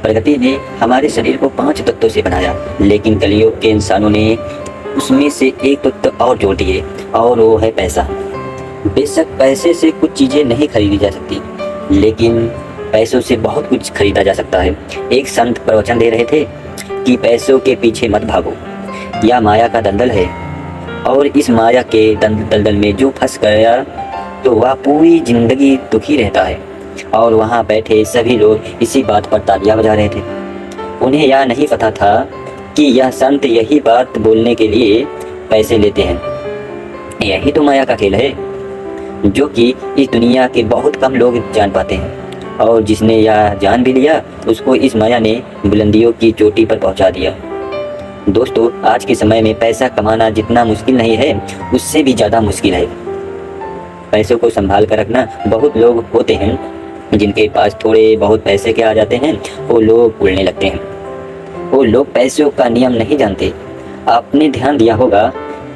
प्रकृति ने हमारे शरीर को 5 तत्वों से बनाया, लेकिन कलयुग के इंसानों ने उसमें से एक तत्व और जोड़ दिए, और वो है पैसा। बेशक पैसे से कुछ चीज़ें नहीं खरीदी जा सकती, लेकिन पैसों से बहुत कुछ खरीदा जा सकता है। एक संत प्रवचन दे रहे थे कि पैसों के पीछे मत भागो, यह माया का दलदल है, और इस माया के दलदल में जो फंस गया तो वह पूरी जिंदगी दुखी रहता है। और वहाँ बैठे सभी लोग इसी बात पर तालियां बजा रहे थे। उन्हें यह नहीं पता था कि यह संत यही बात बोलने के लिए पैसे लेते हैं। यही तो माया का खेल है, जो कि इस दुनिया के बहुत कम लोग जान पाते हैं, और जिसने यह जान भी लिया उसको इस माया ने बुलंदियों की चोटी पर पहुंचा दिया। दोस्तों, आज के समय में पैसा कमाना जितना मुश्किल नहीं है, उससे भी ज़्यादा मुश्किल है। पैसों को संभाल कर रखना। बहुत लोग होते हैं जिनके पास थोड़े बहुत पैसे के आ जाते हैं, वो लोग उड़ने लगते हैं। वो लोग पैसों का नियम नहीं जानते। आपने ध्यान दिया होगा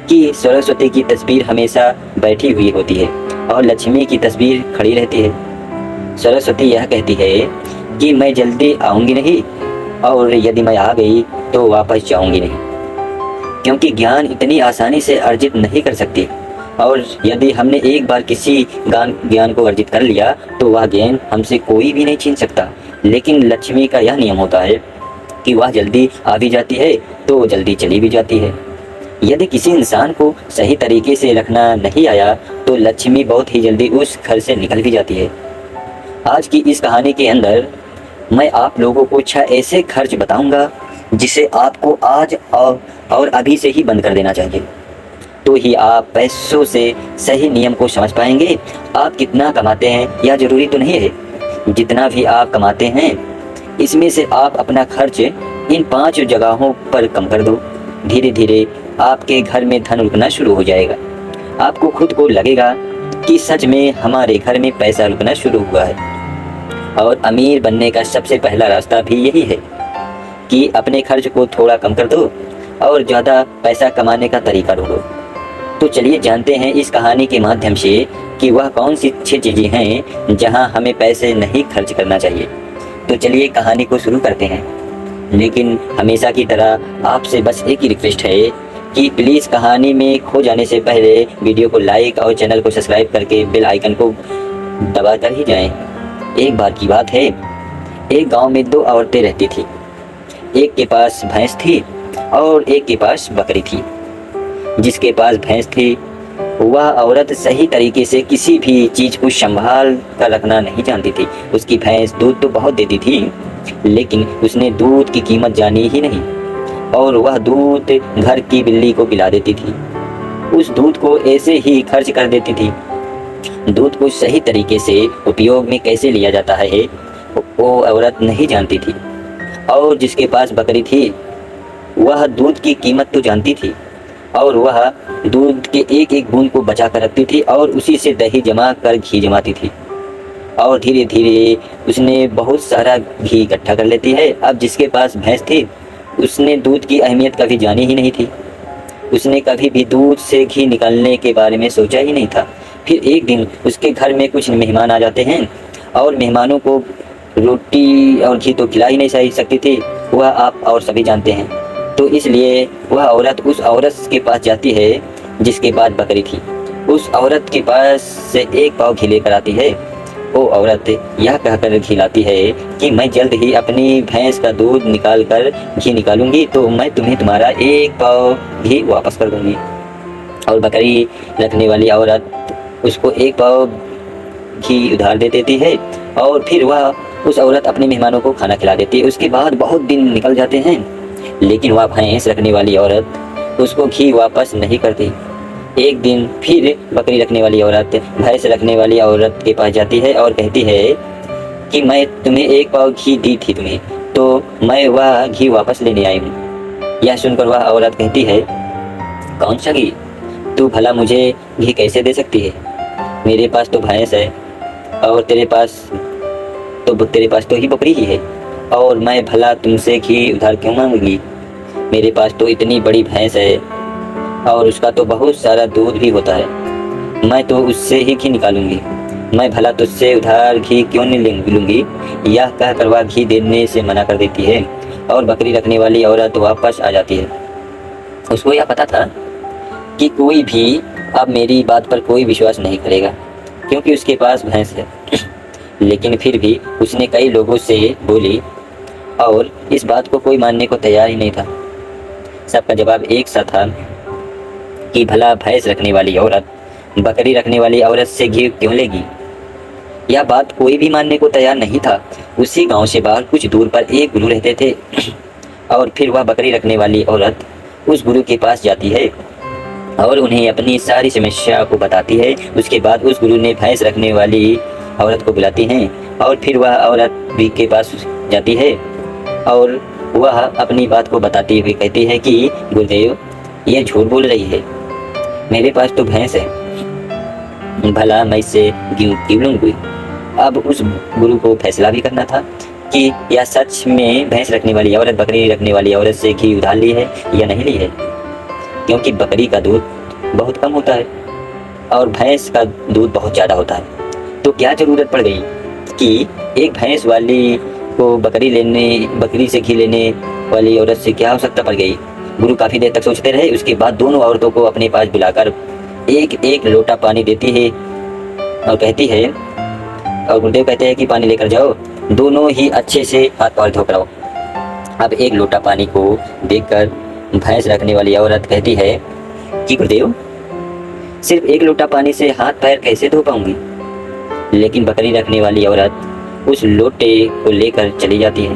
कि सरस्वती की तस्वीर हमेशा बैठी हुई होती है और लक्ष्मी की तस्वीर खड़ी रहती है। सरस्वती यह कहती है कि मैं जल्दी आऊँगी नहीं, और यदि मैं आ गई तो वापस जाऊँगी नहीं, क्योंकि ज्ञान इतनी आसानी से अर्जित नहीं कर सकती, और यदि हमने एक बार किसी ज्ञान को अर्जित कर लिया तो वह ज्ञान हमसे कोई भी नहीं छीन सकता। लेकिन लक्ष्मी का यह नियम होता है कि वह जल्दी आ भी जाती है तो जल्दी चली भी जाती है। यदि किसी इंसान को सही तरीके से रखना नहीं आया तो लक्ष्मी बहुत ही जल्दी उस घर से निकल भी जाती है। आज की इस कहानी के अंदर मैं आप लोगों को 6 ऐसे खर्च बताऊंगा जिसे आपको आज और अभी से ही बंद कर देना चाहिए, तो ही आप पैसों से सही नियम को समझ पाएंगे। आप कितना कमाते हैं यह जरूरी तो नहीं है, जितना भी आप कमाते हैं इसमें से आप अपना खर्च इन 5 जगहों पर कम कर दो। धीरे धीरे आपके घर में धन रुकना शुरू हो जाएगा। आपको खुद को लगेगा कि सच में हमारे घर में पैसा रुकना शुरू हुआ है। और अमीर बनने का सबसे पहला रास्ता भी यही है कि अपने खर्च को थोड़ा कम कर दो और ज़्यादा पैसा कमाने का तरीका ढूंढो। तो चलिए जानते हैं इस कहानी के माध्यम से कि वह कौन सी 6 चीज़ें हैं जहां हमें पैसे नहीं खर्च करना चाहिए। तो चलिए कहानी को शुरू करते हैं, लेकिन हमेशा की तरह आपसे बस एक ही रिक्वेस्ट है कि प्लीज़ कहानी में खो जाने से पहले वीडियो को लाइक और चैनल को सब्सक्राइब करके बेल आइकन को दबा कर ही जाएं। एक बार की बात है, एक गांव में 2 औरतें रहती थी। एक के पास भैंस थी और एक के पास बकरी थी। जिसके पास भैंस थी वह औरत सही तरीके से किसी भी चीज़ को संभाल कर रखना नहीं जानती थी। उसकी भैंस दूध तो बहुत देती थी, लेकिन उसने दूध की कीमत जानी ही नहीं, और वह दूध घर की बिल्ली को पिला देती थी। उस दूध को ऐसे ही खर्च कर देती थी। दूध को सही तरीके से उपयोग में कैसे लिया जाता है वो औरत नहीं जानती थी। और जिसके पास बकरी थी वह दूध की कीमत तो जानती थी, और वह दूध के एक एक बूंद को बचा कर रखती थी और उसी से दही जमा कर घी जमाती थी, और धीरे धीरे उसने बहुत सारा घी इकट्ठा कर लेती है। अब जिसके पास भैंस थी उसने दूध की अहमियत कभी जानी ही नहीं थी। उसने कभी भी दूध से घी निकालने के बारे में सोचा ही नहीं था। फिर एक दिन उसके घर में कुछ मेहमान आ जाते हैं, और मेहमानों को रोटी और घी तो खिला ही नहीं सकती थी, वह आप और सभी जानते हैं। तो इसलिए वह औरत उस औरत के पास जाती है जिसके पास बकरी थी। उस औरत के पास से 1 पाव घी लेकर आती है। वो औरत यह कहकर घी लाती है कि मैं जल्द ही अपनी भैंस का दूध निकाल कर घी निकालूंगी तो मैं तुम्हें तुम्हारा 1 पाव घी वापस कर दूंगी। और बकरी रखने वाली औरत उसको 1 पाव घी उधार दे देती है, और फिर वह उस औरत अपने मेहमानों को खाना खिला देती है। उसके बाद बहुत दिन निकल जाते हैं, लेकिन वह भैंस रखने वाली औरत उसको घी वापस नहीं करती। एक दिन फिर बकरी रखने वाली औरत भैंस रखने वाली औरत के पास जाती है और कहती है कि मैं तुम्हें 1 पाव घी दी थी तुम्हें, तो मैं वह घी वापस लेने आई हूँ। यह सुनकर वह औरत कहती है, कौन सा घी? तू भला मुझे घी कैसे दे सकती है? मेरे पास तो भैंस है, और तेरे पास तो ही बकरी ही है, और मैं भला तुमसे घी उधार क्यों मांगूंगी? मेरे पास तो इतनी बड़ी भैंस है और उसका तो बहुत सारा दूध भी होता है, मैं तो उससे ही घी निकालूंगी। मैं भला तुझसे उधार घी क्यों नहीं लूंगी। यह कहकर वह घी देने से मना कर देती है और बकरी रखने वाली औरत वापस आ जाती है। उसको यह पता था कि कोई भी अब मेरी बात पर कोई विश्वास नहीं करेगा, क्योंकि उसके पास भैंस है। लेकिन फिर भी उसने कई लोगों से बोली और इस बात को कोई मानने को तैयार ही नहीं था। सबका जवाब एक सा था कि भला भैंस रखने वाली औरत बकरी रखने वाली औरत से घी क्यों लेगी। यह बात कोई भी मानने को तैयार नहीं था। उसी गांव से बाहर कुछ दूर पर एक गुरु रहते थे और फिर वह बकरी रखने वाली औरत उस गुरु के पास जाती है और उन्हें अपनी सारी समस्या को बताती है। उसके बाद उस गुरु ने भैंस रखने वाली औरत को बुलाती हैं और फिर वह औरत भी के पास जाती है और वह अपनी बात को बताते हुए कहती है कि गुरुदेव, यह झूठ बोल रही है, मेरे पास तो भैंस है, भला मैं इससे क्यों लूंगी। अब उस गुरु को फैसला भी करना था कि यह सच में भैंस रखने वाली औरत बकरी रखने वाली औरत से घी उधार ली है या नहीं ली है, क्योंकि बकरी का दूध बहुत कम होता है और भैंस का दूध बहुत ज़्यादा होता है। तो क्या ज़रूरत पड़ गई कि एक भैंस वाली को बकरी से घी लेने वाली औरत से क्या आवश्यकता पड़ गई। गुरु काफ़ी देर तक सोचते रहे। उसके बाद दोनों औरतों को अपने पास बुलाकर एक एक लोटा पानी देती है और कहती है, और गुरुदेव कहते हैं कि पानी लेकर जाओ, दोनों ही अच्छे से हाथ पैर धोकर आओ। अब एक लोटा पानी को देखकर भैंस रखने वाली औरत कहती है कि गुरुदेव, सिर्फ एक लोटा पानी से हाथ पैर कैसे धो पाऊंगी। लेकिन बकरी रखने वाली औरत उस लोटे को लेकर चली जाती है।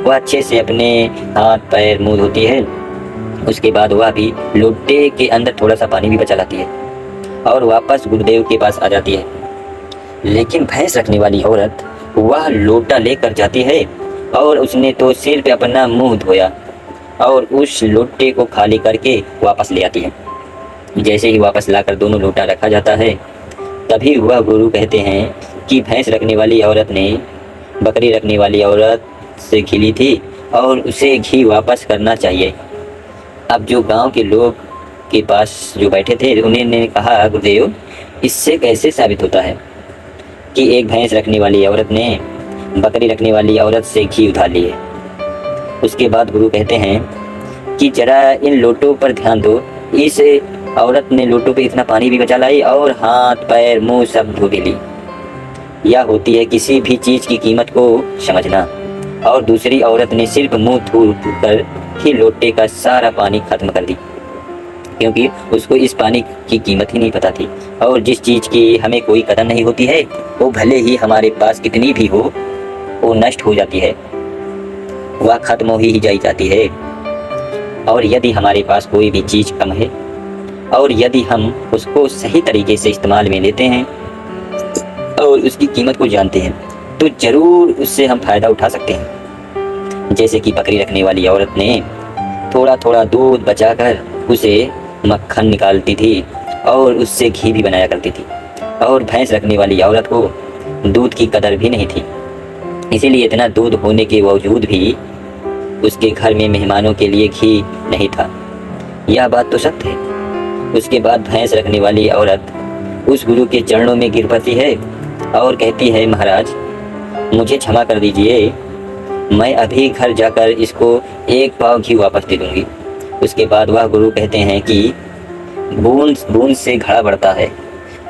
वह अच्छे से अपने हाथ पैर मुंह धोती है। उसके बाद वह भी लोटे के अंदर थोड़ा सा पानी भी बचा लाती है और वापस गुरुदेव के पास आ जाती है। लेकिन भैंस रखने वाली औरत वह लोटा लेकर जाती है और उसने तो सिर्फ अपना मुंह धोया और उस लोटे को खाली करके वापस ले आती है। जैसे ही वापस लाकर दोनों लोटा रखा जाता है, तभी वह गुरु कहते हैं कि भैंस रखने वाली औरत ने बकरी रखने वाली औरत से घी ली थी और उसे घी वापस करना चाहिए। अब जो गांव के लोग के पास जो बैठे थे उन्होंने कहा, गुरुदेव, इससे कैसे साबित होता है कि एक भैंस रखने वाली औरत ने बकरी रखने वाली औरत से घी उधार ली है। उसके बाद गुरु कहते हैं कि जरा इन लोटों पर ध्यान दो। इस औरत ने लोटों पे इतना पानी भी बचा लाई और हाथ पैर मुंह सब धो भी ली। यह होती है किसी भी चीज़ की कीमत को समझना। और दूसरी औरत ने सिर्फ मुंह धो कर ही लोटे का सारा पानी खत्म कर दी, क्योंकि उसको इस पानी की कीमत ही नहीं पता थी। और जिस चीज़ की हमें कोई कदर नहीं होती है, वो भले ही हमारे पास कितनी भी हो, वो नष्ट हो जाती है, वह खत्म हो ही जाती है। और यदि हमारे पास कोई भी चीज़ कम है और यदि हम उसको सही तरीके से इस्तेमाल में लेते हैं और उसकी कीमत को जानते हैं, तो ज़रूर उससे हम फ़ायदा उठा सकते हैं। जैसे कि बकरी रखने वाली औरत ने थोड़ा थोड़ा दूध बचाकर उसे मक्खन निकालती थी और उससे घी भी बनाया करती थी। और भैंस रखने वाली औरत को दूध की कदर भी नहीं थी, इसीलिए इतना दूध होने के बावजूद भी उसके घर में मेहमानों के लिए घी नहीं था। यह बात तो सत्य है। उसके बाद भैंस रखने वाली औरत उस गुरु के चरणों में गिर पड़ती है और कहती है, महाराज, मुझे क्षमा कर दीजिए, मैं अभी घर जाकर इसको एक पाव घी वापस दे दूंगी। उसके बाद वह गुरु कहते हैं कि बूंद बूंद से घड़ा बढ़ता है।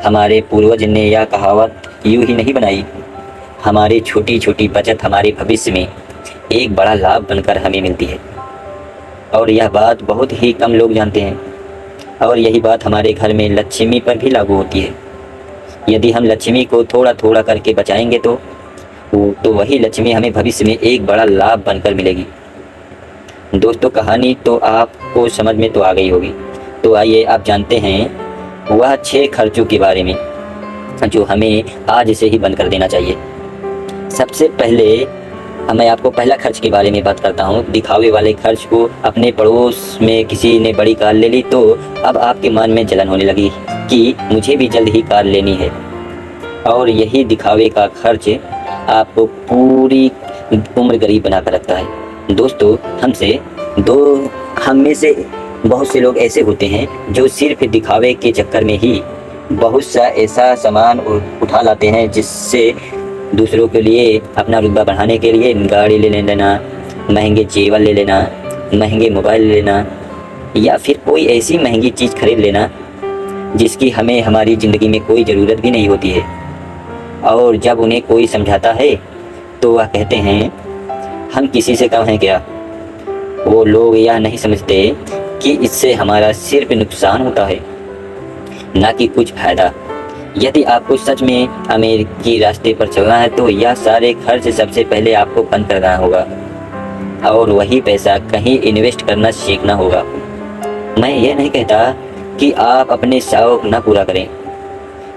हमारे पूर्वज ने यह कहावत यूं ही नहीं बनाई। हमारी छोटी छोटी बचत हमारे भविष्य में एक बड़ा लाभ बनकर हमें मिलती है और यह बात बहुत ही कम लोग जानते हैं। और यही बात हमारे घर में लक्ष्मी पर भी लागू होती है। यदि हम लक्ष्मी को थोड़ा थोड़ा करके बचाएंगे तो वही लक्ष्मी हमें भविष्य में एक बड़ा लाभ बनकर मिलेगी। दोस्तों, कहानी तो आपको समझ में तो आ गई होगी। तो आइए आप जानते हैं वह 6 खर्चों के बारे में जो हमें आज से ही बंद कर देना चाहिए। सबसे पहले मैं आपको पहला खर्च के बारे में बात करता हूँ। दिखावे वाले खर्च को अपने पड़ोस में किसी ने बड़ी कार ले ली तो अब आपके मन में जलन होने लगी कि मुझे भी जल्द ही कार लेनी है। और यही दिखावे का खर्च आपको पूरी उम्र गरीब बनाकर रखता है। दोस्तों, हम में से बहुत से लोग ऐसे होते हैं जो सिर्फ दिखावे के चक्कर में ही बहुत सा ऐसा सामान उठा लाते हैं जिससे दूसरों के लिए अपना रुतबा बढ़ाने के लिए गाड़ी ले लेना, महंगे जेवर ले लेना, महंगे मोबाइल ले लेना, या फिर कोई ऐसी महंगी चीज़ खरीद लेना जिसकी हमें हमारी ज़िंदगी में कोई ज़रूरत भी नहीं होती है। और जब उन्हें कोई समझाता है तो वह कहते हैं हम किसी से कम हैं क्या। वो लोग यह नहीं समझते कि इससे हमारा सिर्फ नुकसान होता है, ना कि कुछ फ़ायदा। यदि आपको सच में अमेरिकी रास्ते पर चलना है तो यह सारे खर्च सबसे पहले आपको बंद करना होगा और वही पैसा कहीं इन्वेस्ट करना सीखना होगा। मैं यह नहीं कहता कि आप अपने शौक न पूरा करें।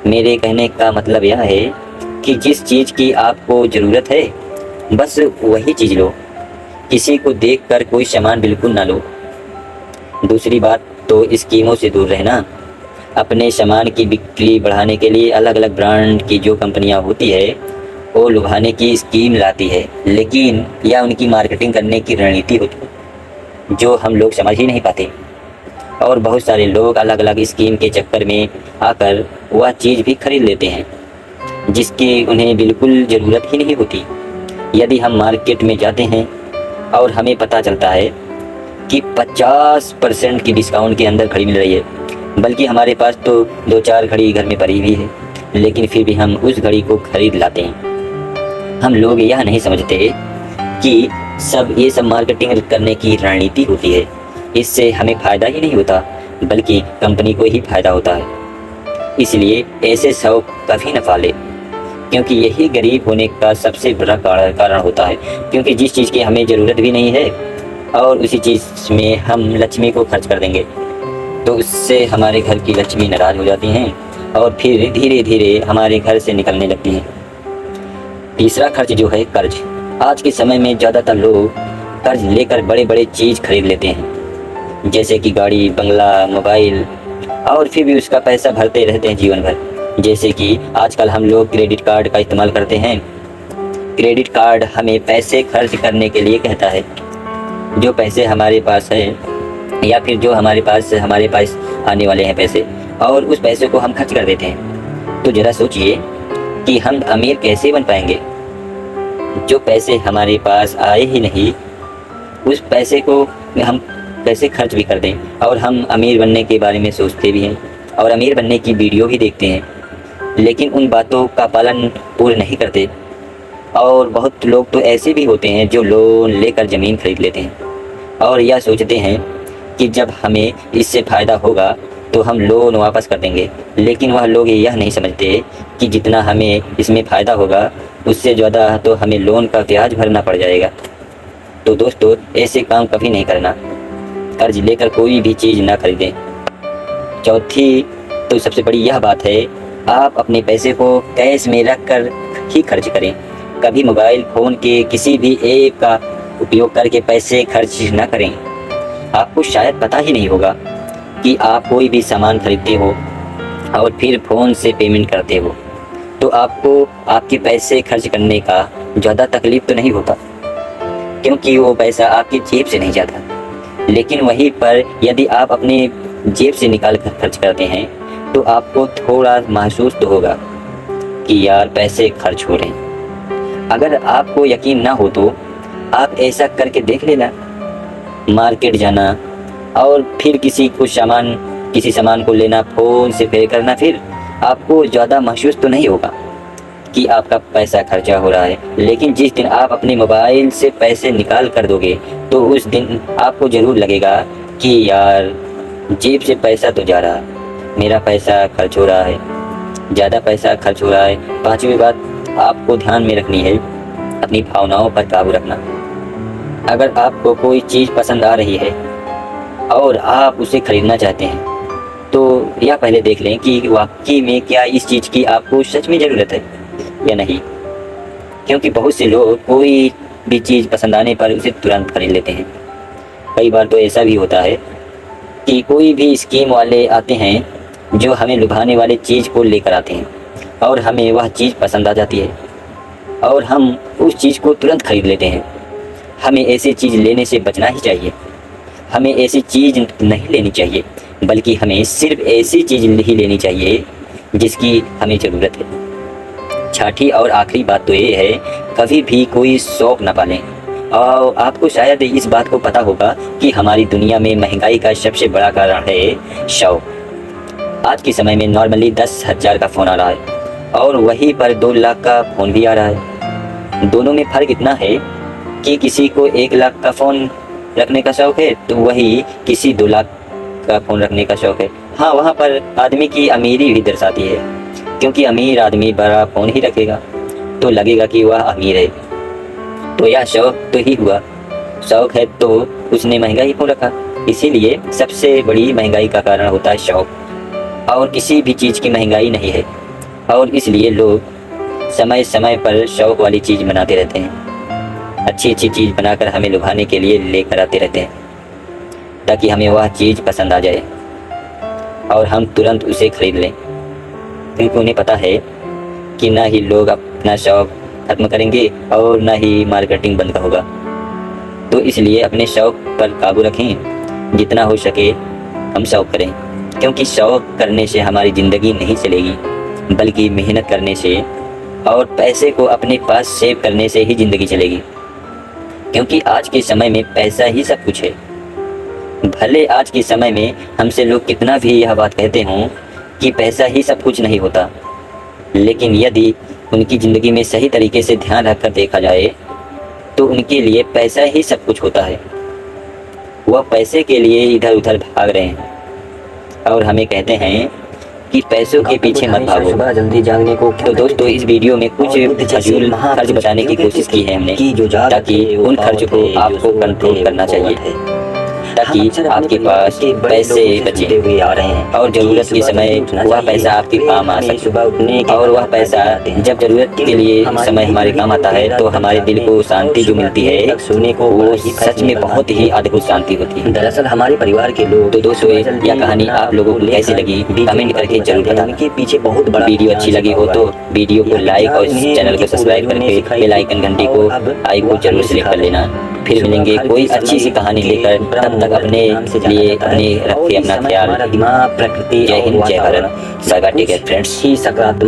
मेरे कहने का मतलब यह है कि जिस चीज़ की आपको ज़रूरत है बस वही चीज़ लो। किसी को देखकर कोई सामान बिल्कुल ना लो। दूसरी बात तो स्कीमों से दूर रहना। अपने सामान की बिक्री बढ़ाने के लिए अलग अलग ब्रांड की जो कंपनियां होती है वो लुभाने की स्कीम लाती है, लेकिन यह उनकी मार्केटिंग करने की रणनीति होती है जो हम लोग समझ ही नहीं पाते। और बहुत सारे लोग अलग अलग स्कीम के चक्कर में आकर वह चीज़ भी खरीद लेते हैं जिसकी उन्हें बिल्कुल ज़रूरत ही नहीं होती। यदि हम मार्केट में जाते हैं और हमें पता चलता है कि 50% की डिस्काउंट के अंदर घड़ी मिल रही है, बल्कि हमारे पास तो 2-4 घड़ी घर में पड़ी हुई है, लेकिन फिर भी हम उस घड़ी को खरीद लाते हैं। हम लोग यह नहीं समझते कि ये सब मार्केटिंग करने की रणनीति होती है। इससे हमें फ़ायदा ही नहीं होता बल्कि कंपनी को ही फ़ायदा होता है। इसलिए ऐसे शौक कभी न पालें, क्योंकि यही गरीब होने का सबसे बड़ा कारण होता है। क्योंकि जिस चीज़ की हमें ज़रूरत भी नहीं है और उसी चीज़ में हम लक्ष्मी को खर्च कर देंगे तो उससे हमारे घर की लक्ष्मी नाराज़ हो जाती हैं और फिर धीरे धीरे हमारे घर से निकलने लगती हैं। तीसरा खर्च जो है कर्ज। आज के समय में ज़्यादातर लोग कर्ज लेकर बड़े बड़े चीज़ खरीद लेते हैं, जैसे कि गाड़ी, बंगला, मोबाइल, और फिर भी उसका पैसा भरते रहते हैं जीवन भर। जैसे कि आजकल हम लोग क्रेडिट कार्ड का इस्तेमाल करते हैं। क्रेडिट कार्ड हमें पैसे खर्च करने के लिए कहता है। जो पैसे हमारे पास है या फिर जो हमारे पास आने वाले हैं पैसे, और उस पैसे को हम खर्च कर देते हैं। तो ज़रा सोचिए कि हम अमीर कैसे बन पाएंगे। जो पैसे हमारे पास आए ही नहीं उस पैसे को हम कैसे खर्च भी कर दें, और हम अमीर बनने के बारे में सोचते भी हैं और अमीर बनने की वीडियो भी देखते हैं, लेकिन उन बातों का पालन पूर्ण नहीं करते। और बहुत लोग तो ऐसे भी होते हैं जो लोन लेकर ज़मीन खरीद लेते हैं और यह सोचते हैं कि जब हमें इससे फ़ायदा होगा तो हम लोन वापस कर देंगे, लेकिन वह लोग यह नहीं समझते कि जितना हमें इसमें फ़ायदा होगा उससे ज़्यादा तो हमें लोन का ब्याज भरना पड़ जाएगा। तो दोस्तों, ऐसे काम कभी नहीं करना। कर्ज लेकर कोई भी चीज़ ना खरीदें। चौथी तो सबसे बड़ी यह बात है, आप अपने पैसे को कैश में रख कर ही खर्च करें। कभी मोबाइल फ़ोन के किसी भी ऐप का उपयोग करके पैसे खर्च न करें। आपको शायद पता ही नहीं होगा कि आप कोई भी सामान खरीदते हो और फिर फ़ोन से पेमेंट करते हो तो आपको आपके पैसे खर्च करने का ज़्यादा तकलीफ़ तो नहीं होता, क्योंकि वो पैसा आपकी जेब से नहीं जाता। लेकिन वहीं पर यदि आप अपने जेब से निकाल कर खर्च करते हैं तो आपको थोड़ा महसूस तो होगा कि यार पैसे खर्च हो रहे हैं। अगर आपको यकीन ना हो तो आप ऐसा करके देख लेना। मार्केट जाना और फिर किसी सामान को लेना, फ़ोन से पे करना, फिर आपको ज़्यादा महसूस तो नहीं होगा कि आपका पैसा खर्चा हो रहा है। लेकिन जिस दिन आप अपने मोबाइल से पैसे निकाल कर दोगे तो उस दिन आपको ज़रूर लगेगा कि यार जेब से पैसा तो जा रहा है, मेरा पैसा खर्च हो रहा है, ज़्यादा पैसा खर्च हो रहा है। पांचवी बात आपको ध्यान में रखनी है, अपनी भावनाओं पर काबू रखना। अगर आपको कोई चीज़ पसंद आ रही है और आप उसे ख़रीदना चाहते हैं तो यह पहले देख लें कि वाकई में क्या इस चीज़ की आपको सच में ज़रूरत है या नहीं। क्योंकि बहुत से लोग कोई भी चीज़ पसंद आने पर उसे तुरंत खरीद लेते हैं। कई बार तो ऐसा भी होता है कि कोई भी स्कीम वाले आते हैं जो हमें लुभाने वाली चीज़ को लेकर आते हैं और हमें वह चीज़ पसंद आ जाती है और हम उस चीज़ को तुरंत खरीद लेते हैं। हमें ऐसी चीज़ लेने से बचना ही चाहिए। हमें ऐसी चीज़ नहीं लेनी चाहिए, बल्कि हमें सिर्फ ऐसी चीज़ ही लेनी चाहिए जिसकी हमें ज़रूरत है। छठी और आखिरी बात तो ये है, कभी भी कोई शौक न पालें। और आपको शायद इस बात को पता होगा कि हमारी दुनिया में महंगाई का सबसे बड़ा कारण है शौक। आज के समय में नॉर्मली 10,000 का फ़ोन आ रहा है और वहीं पर 2 लाख का फ़ोन भी आ रहा है। दोनों में फ़र्क इतना है कि किसी को 1 लाख का फ़ोन रखने का शौक़ है तो वही किसी 2 लाख का फ़ोन रखने का शौक़ है। हाँ, वहाँ पर आदमी की अमीरी भी दर्शाती है, क्योंकि अमीर आदमी बड़ा फ़ोन ही रखेगा तो लगेगा कि वह अमीर है। तो यह शौक़ तो ही हुआ, शौक़ है तो उसने महंगा ही क्यों रखा। इसीलिए सबसे बड़ी महंगाई का कारण होता है शौक़, और किसी भी चीज़ की महंगाई नहीं है। और इसलिए लोग समय समय पर शौक़ वाली चीज़ बनाते रहते हैं, अच्छी अच्छी चीज़ बनाकर हमें लुभाने के लिए लेकर आते रहते हैं, ताकि हमें वह चीज़ पसंद आ जाए और हम तुरंत उसे खरीद लें, क्योंकि उन्हें पता है कि ना ही लोग अपना शौक़ खत्म करेंगे और ना ही मार्केटिंग बंद होगा। तो इसलिए अपने शौक़ पर काबू रखें, जितना हो सके हम शौक़ करें, क्योंकि शौक़ करने से हमारी ज़िंदगी नहीं चलेगी, बल्कि मेहनत करने से और पैसे को अपने पास सेव करने से ही ज़िंदगी चलेगी। क्योंकि आज के समय में पैसा ही सब कुछ है। भले आज के समय में हमसे लोग कितना भी यह बात कहते हों कि पैसा ही सब कुछ नहीं होता, लेकिन यदि उनकी ज़िंदगी में सही तरीके से ध्यान रखकर देखा जाए तो उनके लिए पैसा ही सब कुछ होता है। वह पैसे के लिए इधर उधर भाग रहे हैं और हमें कहते हैं कि पैसों के पीछे मत भागो। सुबह जल्दी जागने को तो दोस्तों, इस वीडियो में कुछ फजूल खर्च बताने की कोशिश की है हमने, ताकि उन खर्च को आपको कंट्रोल करना चाहिए, ताकि आपके पास पैसे बचे और ज़रूरत के समय वह पैसा आपके काम आ सके। और वह पैसा जब ज़रूरत के लिए समय हमारे काम आता है तो हमारे दिल को शांति जो मिलती है वो सच में बहुत ही अद्भुत शांति होती है। दरअसल हमारे परिवार के लोग तो दोस्तों, यह कहानी आप लोगों को कैसी लगी कमेंट करके जरूर बताना। के पीछे बहुत बड़ा वीडियो अच्छी लगी हो तो वीडियो को लाइक और चैनल को सब्सक्राइब करके बेल आइकन घंटी को आई को जरूर सिलेक्ट कर लेना। फिर मिलेंगे कोई अच्छी सी कहानी लेकर, तब तक अपने लिए अपने रखे अपना ख्याल। दिमाग, प्रकृति, जय हिंद, जय भारत, सागा टेक केयर फ्रेंड्स। ही सकारात्मक